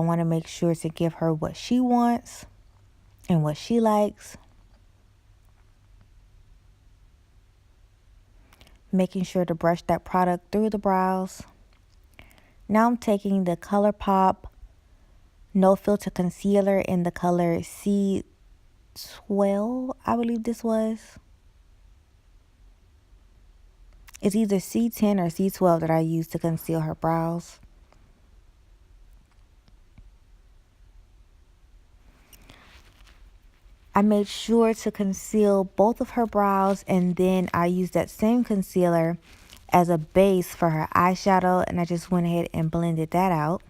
want to make sure to give her what she wants and what she likes. Making sure to brush that product through the brows. Now I'm taking the ColourPop No Filter Concealer in the color C12, I believe this was. It's either C10 or C12 that I use to conceal her brows. I made sure to conceal both of her brows, and then I used that same concealer as a base for her eyeshadow, and I just went ahead and blended that out.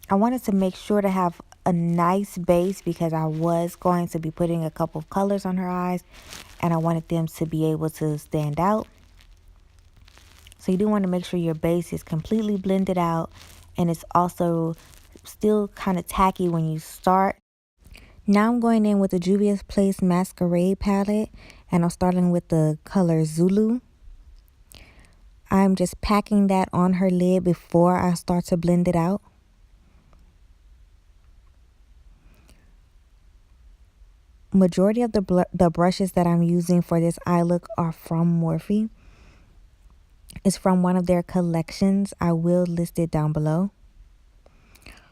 I wanted to make sure to have a nice base because I was going to be putting a couple of colors on her eyes, and I wanted them to be able to stand out. So you do want to make sure your base is completely blended out, and it's also still kind of tacky when you start. Now I'm going in with the Juvia's Place Masquerade palette, and I'm starting with the color Zulu. I'm just packing that on her lid before I start to blend it out. Majority of the brushes that I'm using for this eye look are from Morphe. It's from one of their collections. I will list it down below.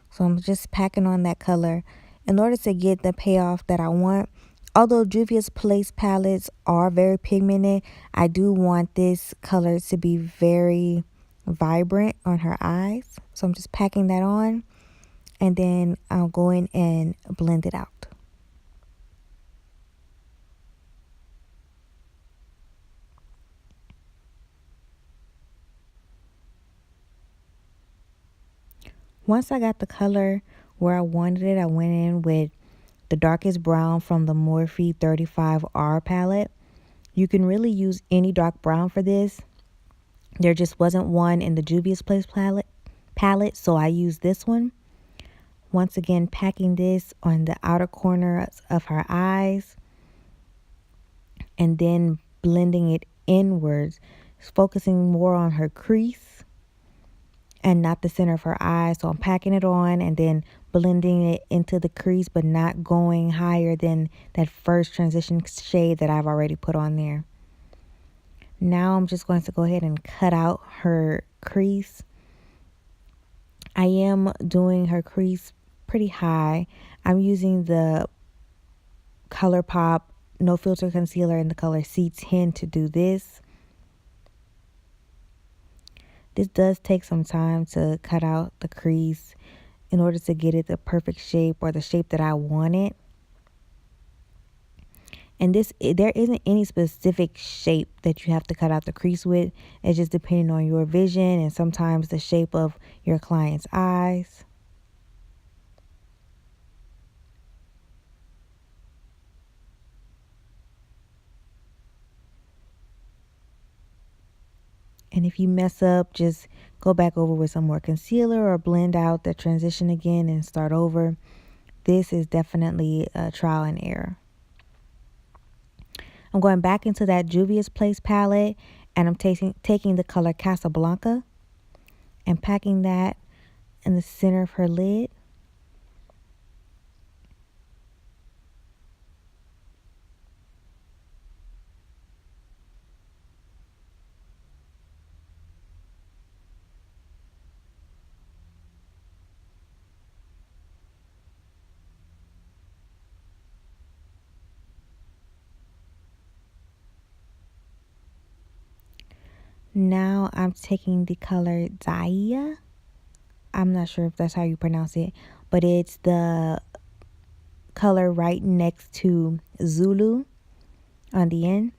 So I'm just packing on that color in order to get the payoff that I want. Although Juvia's Place palettes are very pigmented, I do want this color to be very vibrant on her eyes. So I'm just packing that on, and then I'll go in and blend it out. Once I got the color where I wanted it, I went in with the darkest brown from the Morphe 35R palette. You can really use any dark brown for this. There just wasn't one in the Juvia's Place palette, so I used this one. Once again, packing this on the outer corners of her eyes, and then blending it inwards, focusing more on her crease and not the center of her eye. So I'm packing it on and then blending it into the crease, but not going higher than that first transition shade that I've already put on there. Now I'm just going to go ahead and cut out her crease. I am doing her crease pretty high. I'm using the ColourPop No Filter Concealer in the color C10 to do this. This does take some time to cut out the crease in order to get it the perfect shape, or the shape that I want it. And there isn't any specific shape that you have to cut out the crease with. It's just depending on your vision and sometimes the shape of your client's eyes. And if you mess up, just go back over with some more concealer or blend out the transition again and start over. This is definitely a trial and error. I'm going back into that Juvia's Place palette, and I'm taking the color Casablanca and packing that in the center of her lid. Now I'm taking the color Juvia. I'm not sure if that's how you pronounce it, but it's the color right next to Zulu on the end.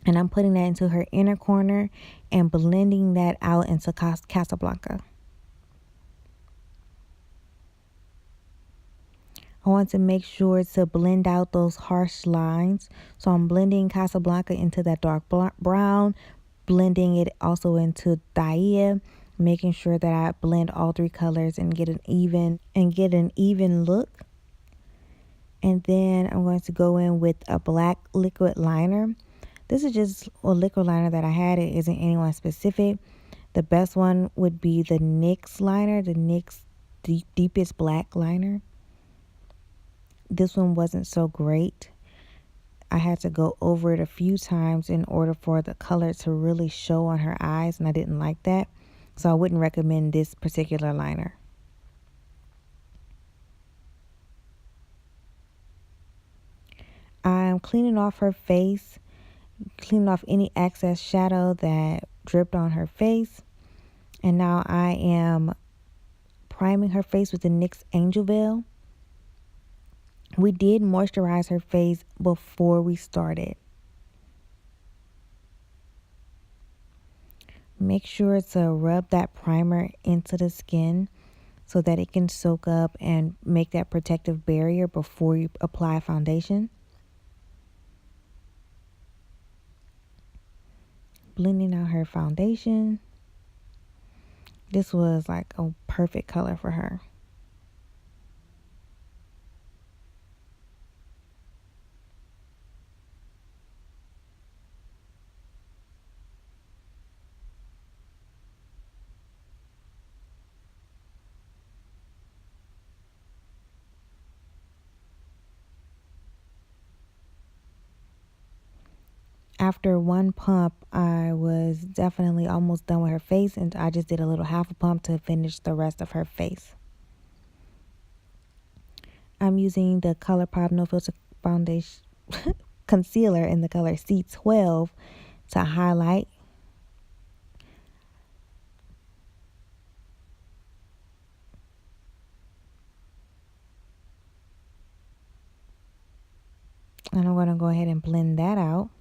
And I'm putting that into her inner corner and blending that out into Casablanca. I want to make sure to blend out those harsh lines. So I'm blending Casablanca into that dark brown, blending it also into Juvia, making sure that I blend all three colors and get an even look. And then I'm going to go in with a black liquid liner. This is just a liquid liner that I had. It isn't anyone specific. The best one would be the NYX liner, the NYX deepest black liner. This one wasn't so great. I had to go over it a few times in order for the color to really show on her eyes, and I didn't like that. So I wouldn't recommend this particular liner. I'm cleaning off her face, cleaning off any excess shadow that dripped on her face. And now I am priming her face with the NYX Angel Veil. We did moisturize her face before we started. Make sure to rub that primer into the skin so that it can soak up and make that protective barrier before you apply foundation. Blending out her foundation. This was like a perfect color for her. After one pump, I was definitely almost done with her face, and I just did a little half a pump to finish the rest of her face. I'm using the ColourPop No Filter Foundation Concealer in the color C12 to highlight. And I'm going to go ahead and blend that out.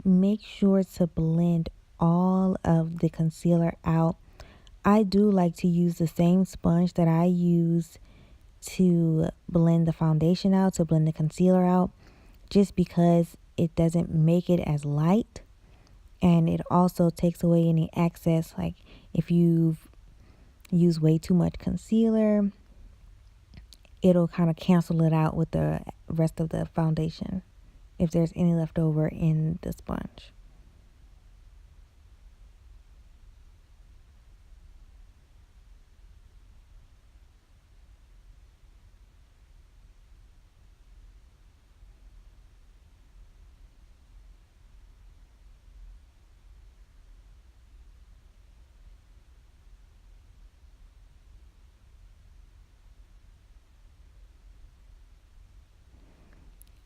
Make sure to blend all of the concealer out. I do like to use the same sponge that I use to blend the foundation out, to blend the concealer out, just because it doesn't make it as light, and it also takes away any excess. Like if you've used way too much concealer, it'll kind of cancel it out with the rest of the foundation if there's any left over in the sponge.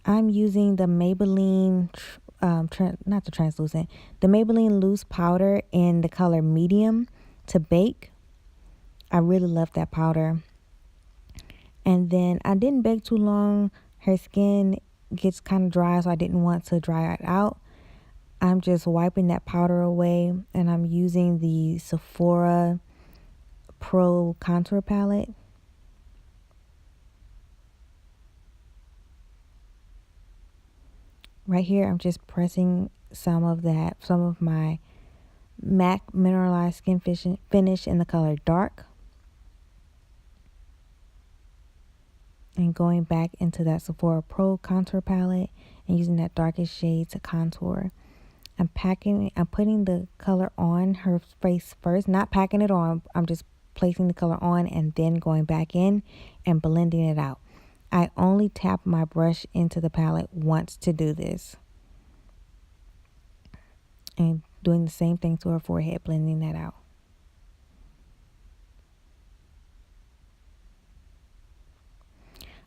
I'm using the Maybelline, not the translucent, the Maybelline loose powder in the color medium to bake. I really love that powder. And then I didn't bake too long. Her skin gets kind of dry, so I didn't want to dry it out. I'm just wiping that powder away, and I'm using the Sephora Pro Contour Palette. Right here, I'm just pressing some of my MAC Mineralized Skin Finish in the color Dark. And going back into that Sephora Pro Contour Palette and using that darkest shade to contour. I'm putting the color on her face first, not packing it on. I'm just placing the color on and then going back in and blending it out. I only tap my brush into the palette once to do this. And doing the same thing to her forehead, blending that out.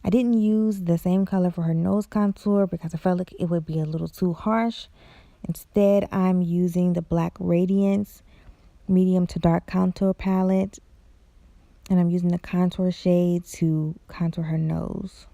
I didn't use the same color for her nose contour because I felt like it would be a little too harsh. Instead, I'm using the Black Radiance medium to dark contour palette. And I'm using the contour shade to contour her nose.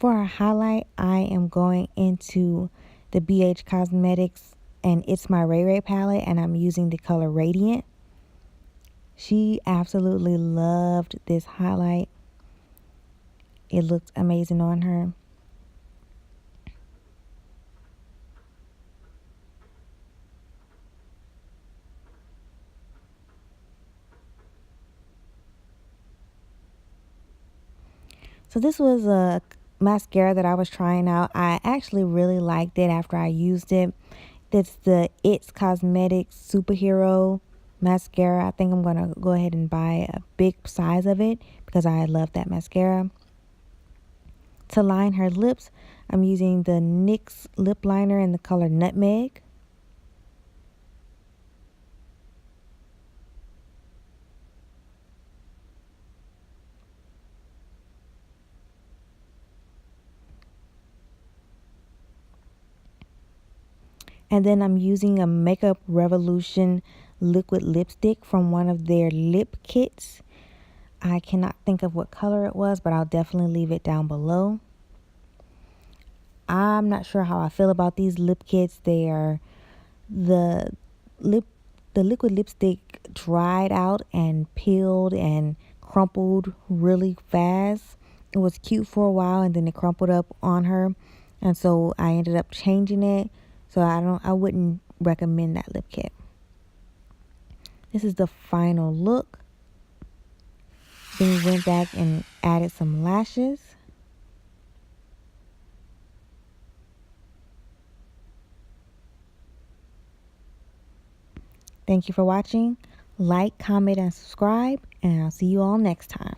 For a highlight, I am going into the BH Cosmetics and It's My Ray Ray palette, and I'm using the color Radiant. She absolutely loved this highlight. It looked amazing on her. So this was a mascara that I was trying out. I actually really liked it after I used it. It's the It's Cosmetics Superhero mascara. I think I'm going to go ahead and buy a big size of it because I love that mascara. To line her lips, I'm using the NYX lip liner in the color Nutmeg. And then I'm using a Makeup Revolution liquid lipstick from one of their lip kits. I cannot think of what color it was, but I'll definitely leave it down below. I'm not sure how I feel about these lip kits. They are the liquid lipstick dried out and peeled and crumpled really fast. It was cute for a while and then it crumpled up on her, and so I ended up changing it. So I wouldn't recommend that lip kit. This is the final look. Then we went back and added some lashes. Thank you for watching. Like, comment, and subscribe, and I'll see you all next time.